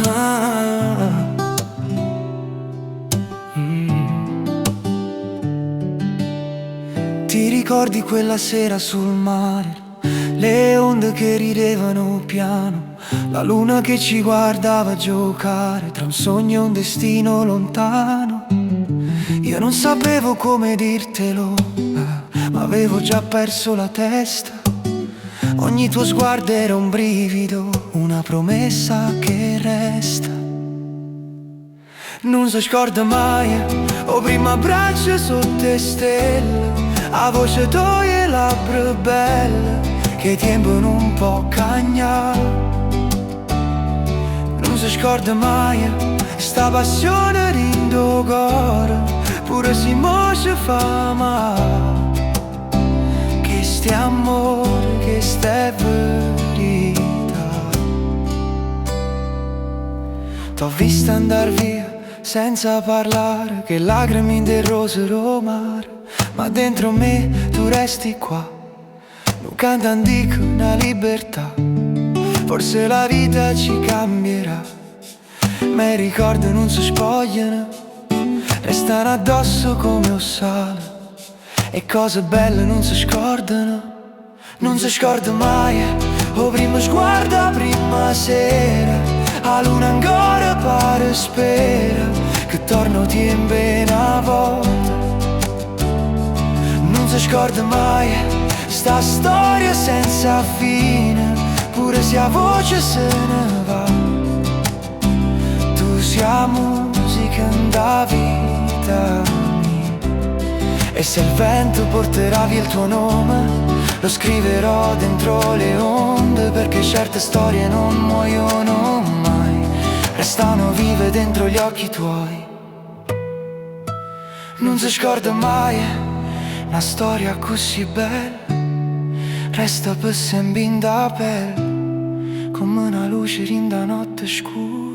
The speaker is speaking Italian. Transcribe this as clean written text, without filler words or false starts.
Ah. Ti ricordi quella sera sul mare, le onde che ridevano piano, la luna che ci guardava giocare tra un sogno e un destino lontano. Io non sapevo come dirtelo, ma avevo già perso la testa. Ogni tuo sguardo era un brivido, una promessa che resta. Non si scorda mai, o prima braccia sotto le stelle, a voce tua e labbra belle che tiembano un po' cagna. Non si scorda mai sta passione rindo cuore, pure se mo ci fa male. Che sti amore, che sta verità. T'ho vista andar via senza parlare, che lacrime in del rosero mare, ma dentro me tu resti qua. Non canta dico una libertà. Forse la vita ci cambierà, ma i ricordi non si spogliano, restano addosso come un sale. E cose belle non si scordano. Non si scorda mai, o prima sguardo, prima sera, a luna ancora pare spera che torno tempo una volta. Non si scorda mai sta storia senza fine, pure se a voce se ne va. Tu sia la musica da vita mia, e se il vento porterà via il tuo nome, lo scriverò dentro le onde, perché certe storie non muoiono mai, restano vive dentro gli occhi tuoi. Non si scorda mai una storia così bella, resta per sempre in da pelle, come una luce in da notte scura.